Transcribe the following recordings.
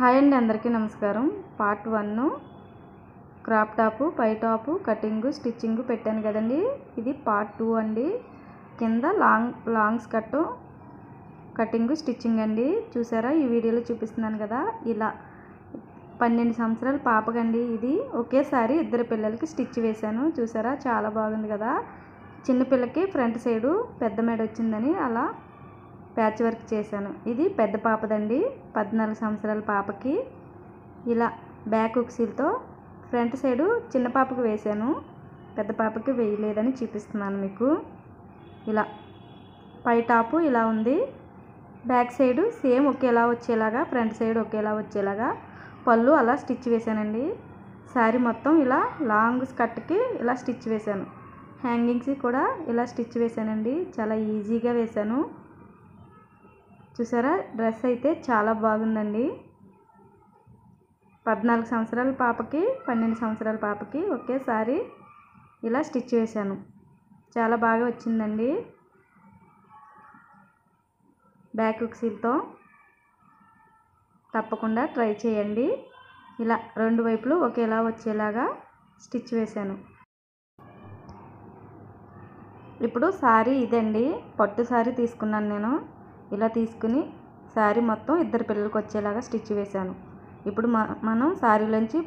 Hi అండి, అందరికీ నమస్కారం. పార్ట్ 1 క్రాప్ టాపు, పై టాపు కటింగ్ స్టిచ్చింగ్ పెట్టాను కదండి. ఇది పార్ట్ 2 అండి. కింద లాంగ్ స్కర్ట్ కటింగ్ స్టిచ్చింగ్ అండి. చూసారా, ఈ వీడియోలో చూపిస్తున్నాను కదా. ఇలా 12 సంవత్సరాల పాపకండి. ఇది ఒకేసారి ఇద్దరు పిల్లలకి స్టిచ్ వేశాను. చూసారా, చాలా బాగుంది కదా. చిన్నపిల్లకి ఫ్రంట్ సైడు పెద్ద మెడ వచ్చిందని అలా ప్యాచ్ వర్క్ చేశాను. ఇది పెద్ద పాపదండి, 14 సంవత్సరాల పాపకి. ఇలా బ్యాక్ ఉక్సీలతో ఫ్రంట్ సైడు చిన్న పాపకి వేశాను, పెద్ద పాపకి వేయలేదని చూపిస్తున్నాను మీకు. ఇలా పై టాపు ఇలా ఉంది, బ్యాక్ సైడు సేమ్ ఒకేలా వచ్చేలాగా, ఫ్రంట్ సైడ్ ఒకేలా వచ్చేలాగా పళ్ళు అలా స్టిచ్ వేశానండి. శారీ మొత్తం ఇలా లాంగ్ స్కర్ట్కి ఇలా స్టిచ్ వేశాను. హ్యాంగింగ్స్ కూడా ఇలా స్టిచ్ వేశానండి. చాలా ఈజీగా వేశాను. చూసారా, డ్రెస్ అయితే చాలా బాగుందండి. 14 సంవత్సరాల పాపకి 12 సంవత్సరాల పాపకి ఒకేసారి ఇలా స్టిచ్ వేశాను. చాలా బాగా వచ్చిందండి. బ్యాక్ ఉక్సీలతో తప్పకుండా ట్రై చేయండి. ఇలా రెండు వైపులు ఒకేలా వచ్చేలాగా స్టిచ్ వేశాను. ఇప్పుడు శారీ ఇదండి, పట్టు శారీ తీసుకున్నాను నేను. ఇలా తీసుకుని శారీ మొత్తం ఇద్దరు పిల్లలకి వచ్చేలాగా స్టిచ్ వేశాను. ఇప్పుడు మనం శారీలోంచి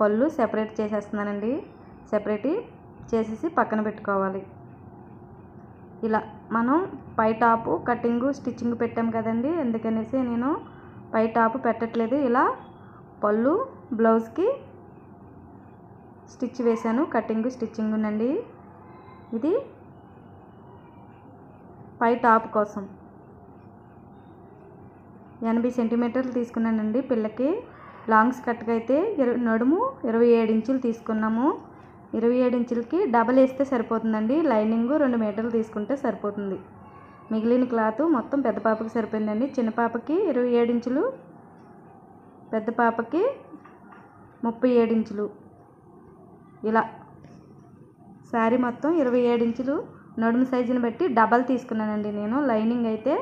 పళ్ళు సెపరేట్ చేసేస్తున్నానండి. సెపరేట్ చేసేసి పక్కన పెట్టుకోవాలి. ఇలా మనం పై టాపు కటింగు స్టిచ్చింగ్ పెట్టాం కదండి, అందుకనేసి నేను పై టాపు పెట్టట్లేదు. ఇలా పళ్ళు బ్లౌజ్కి స్టిచ్ వేశాను. కటింగు స్టిచ్చింగ్ నండి. ఇది పై టాప్ కోసం 80 సెంటీమీటర్లు తీసుకున్నానండి పిల్లకి. లాంగ్ స్కర్ట్కి అయితే నడుము 27 ఇంచులు తీసుకున్నాము. 27 ఇంచులకి డబల్ వేస్తే సరిపోతుందండి. లైనింగ్ 2 మీటర్లు తీసుకుంటే సరిపోతుంది. మిగిలిన క్లాత్ మొత్తం పెద్ద పాపకి సరిపోయిందండి. చిన్న పాపకి 27 ఇంచులు, పెద్ద పాపకి 37 ఇంచులు. ఇలా శారీ మొత్తం 27 ఇంచులు నడుము సైజుని బట్టి డబల్ తీసుకున్నానండి నేను. లైనింగ్ అయితే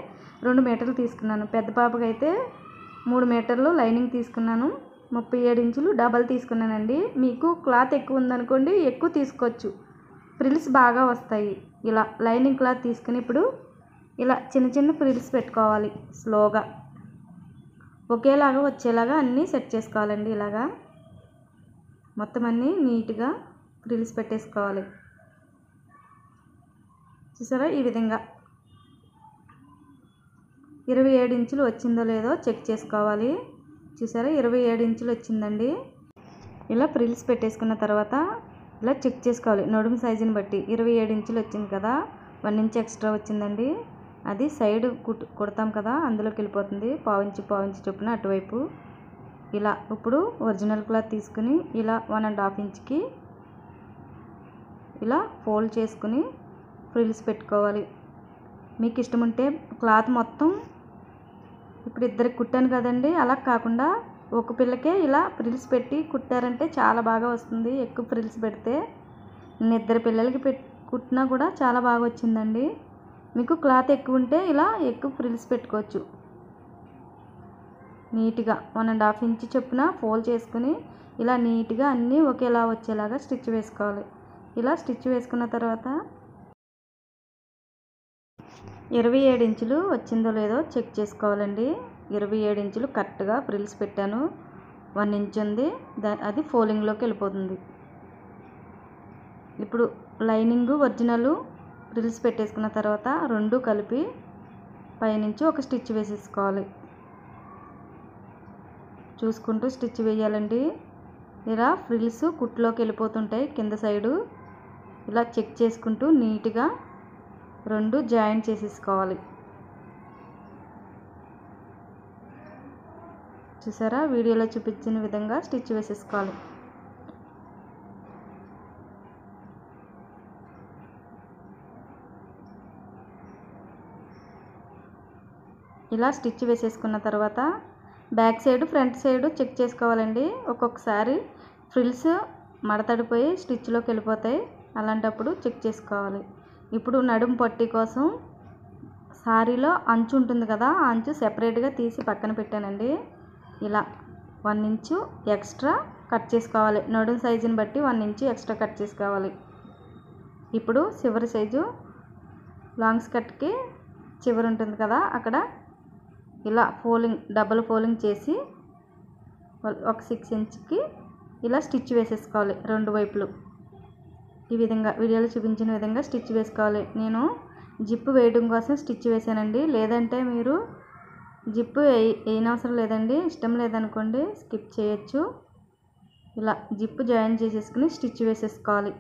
2 మీటర్లు తీసుకున్నాను. పెద్ద పాపకి అయితే 3 మీటర్లు లైనింగ్ తీసుకున్నాను. 37 ఇంచులు డబల్ తీసుకున్నానండి. మీకు క్లాత్ ఎక్కువ ఉందనుకోండి ఎక్కువ తీసుకోవచ్చు, ఫ్రిల్స్ బాగా వస్తాయి. ఇలా లైనింగ్ క్లాత్ తీసుకుని ఇప్పుడు ఇలా చిన్న చిన్న ఫ్రిల్స్ పెట్టుకోవాలి. స్లోగా ఒకేలాగా వచ్చేలాగా అన్నీ సెట్ చేసుకోవాలండి. ఇలాగా మొత్తం అన్నీ నీట్గా ఫ్రిల్స్ పెట్టేసుకోవాలి. చూసారా, ఈ విధంగా 27 ఇంచులు వచ్చిందో లేదో చెక్ చేసుకోవాలి. చూసారా, 27 ఇంచులు వచ్చిందండి. ఇలా ఫ్రిల్స్ పెట్టేసుకున్న తర్వాత ఇలా చెక్ చేసుకోవాలి నడుము సైజుని బట్టి. 27 ఇంచులు వచ్చింది కదా, 1 ఇంచ్ ఎక్స్ట్రా వచ్చిందండి. అది సైడ్ కుడతాం కదా, అందులోకి వెళ్ళిపోతుంది. పావు ఇంచు చొప్పున అటువైపు. ఇలా ఇప్పుడు ఒరిజినల్ క్లాత్ తీసుకుని ఇలా 1.5 ఇంచ్కి ఇలా ఫోల్డ్ చేసుకుని ఫ్రిల్స్ పెట్టుకోవాలి. మీకు ఇష్టం ఉంటే క్లాత్ మొత్తం ఇప్పుడు ఇద్దరికి కుట్టాను కదండి, అలా కాకుండా ఒక పిల్లకే ఇలా ఫ్రిల్స్ పెట్టి కుట్టారంటే చాలా బాగా వస్తుంది. ఎక్కువ ఫ్రిల్స్ పెడితే నేను ఇద్దరు పిల్లలకి కుట్టినా కూడా చాలా బాగా వచ్చిందండి. మీకు క్లాత్ ఎక్కువ ఉంటే ఇలా ఎక్కువ ఫ్రిల్స్ పెట్టుకోవచ్చు. నీట్గా 1.5 ఇంచ్ చొప్పున ఫోల్డ్ చేసుకుని ఇలా నీట్గా అన్నీ ఒకేలా వచ్చేలాగా స్టిచ్ వేసుకోవాలి. ఇలా స్టిచ్ వేసుకున్న తర్వాత 27 ఇంచులు వచ్చిందో లేదో చెక్ చేసుకోవాలండి. 27 ఇంచులు కరెక్ట్గా ఫ్రిల్స్ పెట్టాను. 1 ఇంచ్ ఉంది, అది ఫోల్డింగ్లోకి వెళ్ళిపోతుంది. ఇప్పుడు లైనింగ్ ఒరిజినల్ ఫ్రిల్స్ పెట్టేసుకున్న తర్వాత రెండు కలిపి పైనుంచి ఒక స్టిచ్ వేసేసుకోవాలి. చూసుకుంటూ స్టిచ్ వేయాలండి. ఇలా ఫ్రిల్స్ కుట్లోకి వెళ్ళిపోతుంటాయి కింద సైడు. ఇలా చెక్ చేసుకుంటూ నీట్గా రెండు జాయింట్ చేసేసుకోవాలి. చూసారా, వీడియోలో చూపించిన విధంగా స్టిచ్ వేసేసుకోవాలి. ఇలా స్టిచ్ వేసేసుకున్న తర్వాత back side front side check చేసుకోవాలండి. ఒక్కొక్కసారి ఫ్రిల్స్ మడతడిపోయి స్టిచ్లోకి వెళ్ళిపోతాయి, అలాంటప్పుడు చెక్ చేసుకోవాలి. ఇప్పుడు నడుము పట్టీ కోసం శారీలో అంచు ఉంటుంది కదా, ఆ అంచు సెపరేట్గా తీసి పక్కన పెట్టానండి. ఇలా 1 ఇంచు ఎక్స్ట్రా కట్ చేసుకోవాలి. నడుం సైజుని బట్టి 1 ఇంచు ఎక్స్ట్రా కట్ చేసుకోవాలి. ఇప్పుడు చివరి సైజు లాంగ్ స్కర్ట్కి చివరి ఉంటుంది కదా, అక్కడ ఇలా డబుల్ ఫోల్డింగ్ చేసి ఒక 6 ఇంచ్కి ఇలా స్టిచ్ వేసేసుకోవాలి. 2 వైపులు ఈ విధంగా వీడియోలో చూపించిన విధంగా స్టిచ్ వేసుకోవాలి. నేను జిప్పు వేయడం కోసం స్టిచ్ వేసానండి. లేదంటే మీరు జిప్పు వేయనవసరం లేదండి. ఇష్టం లేదనుకోండి స్కిప్ చేయొచ్చు. ఇలా జిప్పు జాయిన్ చేసేసుకుని స్టిచ్ వేసేసుకోవాలి.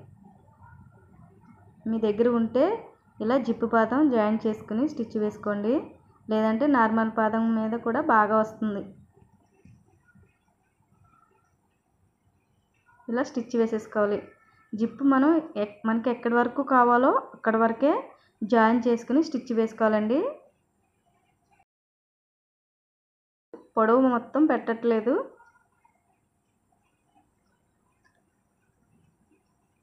మీ దగ్గర ఉంటే ఇలా జిప్పు పాదం జాయిన్ చేసుకుని స్టిచ్ వేసుకోండి. లేదంటే నార్మల్ పాదం మీద కూడా బాగా వస్తుంది. ఇలా స్టిచ్ వేసేసుకోవాలి. జిప్పు మనకి ఎక్కడి వరకు కావాలో అక్కడి వరకే జాయిన్ చేసుకుని స్టిచ్ వేసుకోవాలండి. పొడవు మొత్తం పెట్టట్లేదు.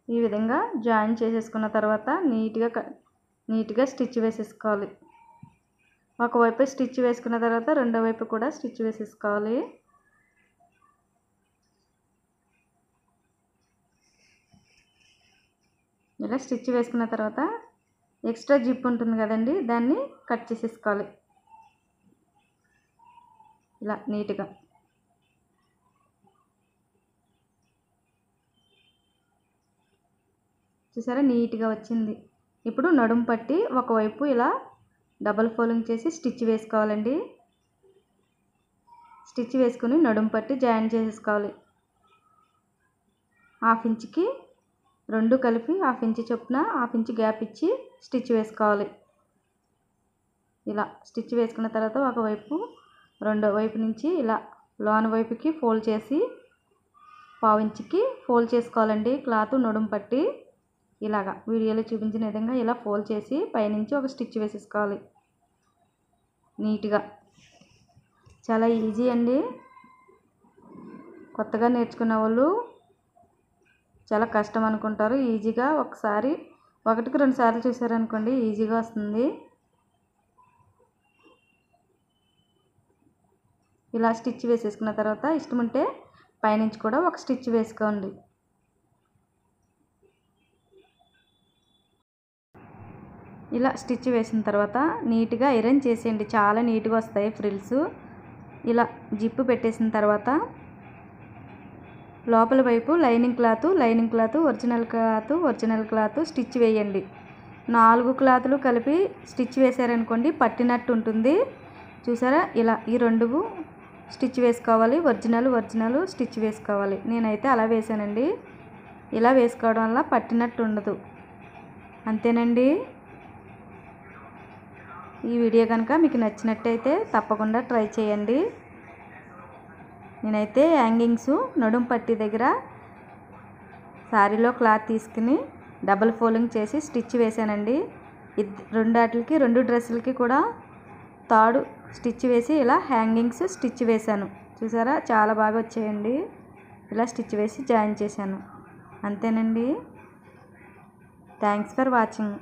ఈ విధంగా జాయిన్ చేసేసుకున్న తర్వాత నీట్గా స్టిచ్ వేసేసుకోవాలి. ఒకవైపు స్టిచ్ వేసుకున్న తర్వాత రెండో వైపు కూడా స్టిచ్ వేసేసుకోవాలి. ఇలా స్టిచ్ వేసుకున్న తర్వాత ఎక్స్ట్రా జిప్ ఉంటుంది కదండి, దాన్ని కట్ చేసేసుకోవాలి. ఇలా నీట్గా చూసారా, నీట్గా వచ్చింది. ఇప్పుడు నడుము పట్టి ఒకవైపు ఇలా డబల్ ఫోల్డింగ్ చేసి స్టిచ్ వేసుకోవాలండి. స్టిచ్ వేసుకుని నడుము పట్టి జాయిన్ చేసేసుకోవాలి. 1/2 ఇంచుకి 2 కలిపి 1/2 ఇంచు చొప్పున 1/2 ఇంచు గ్యాప్ ఇచ్చి స్టిచ్ వేసుకోవాలి. ఇలా స్టిచ్ వేసుకున్న తర్వాత ఒకవైపు రెండో వైపు నుంచి ఇలా లోన వైపుకి ఫోల్డ్ చేసి 1/2 ఇంచుకి ఫోల్డ్ చేసుకోవాలండి. క్లాత్ నడుము పట్టి ఇలాగా వీడియోలో చూపించిన విధంగా ఇలా ఫోల్డ్ చేసి పైనుంచి ఒక స్టిచ్ వేసేసుకోవాలి నీట్గా. చాలా ఈజీ అండి. కొత్తగా నేర్చుకున్న వాళ్ళు చాలా కష్టం అనుకుంటారు. ఈజీగా ఒకటికి 2 సార్లు చూసారనుకోండి ఈజీగా వస్తుంది. ఇలా స్టిచ్ వేసేసుకున్న తర్వాత ఇష్టం ఉంటే పైనుంచి కూడా ఒక స్టిచ్ వేసుకోండి. ఇలా స్టిచ్ వేసిన తర్వాత నీట్గా ఐరన్ చేసేయండి. చాలా నీట్గా వస్తాయి ఫ్రిల్స్. ఇలా జిప్పు పెట్టేసిన తర్వాత లోపల వైపు lining cloth, original cloth stitch వేయండి. 4 క్లాతులు కలిపి స్టిచ్ వేసారనుకోండి పట్టినట్టు ఉంటుంది. చూసారా, ఇలా ఈ 2 స్టిచ్ వేసుకోవాలి. ఒరిజినల్ స్టిచ్ వేసుకోవాలి. నేనైతే అలా వేసానండి. ఇలా వేసుకోవడం వల్ల పట్టినట్టు ఉండదు. అంతేనండి. ఈ వీడియో కనుక మీకు నచ్చినట్టయితే తప్పకుండా ట్రై చేయండి. నేనైతే హ్యాంగింగ్స్ నడుం పట్టి దగ్గర శారీలో క్లాత్ తీసుకుని డబుల్ ఫోల్డింగ్ చేసి స్టిచ్ వేసానండి. 2 డ్రెస్సులకి కూడా తాడు స్టిచ్ వేసి ఇలా హ్యాంగింగ్స్ స్టిచ్ వేశాను. చూసారా, చాలా బాగా వచ్చాయండి. ఇలా స్టిచ్ వేసి జాయిన్ చేశాను. అంతేనండి. Thanks for watching.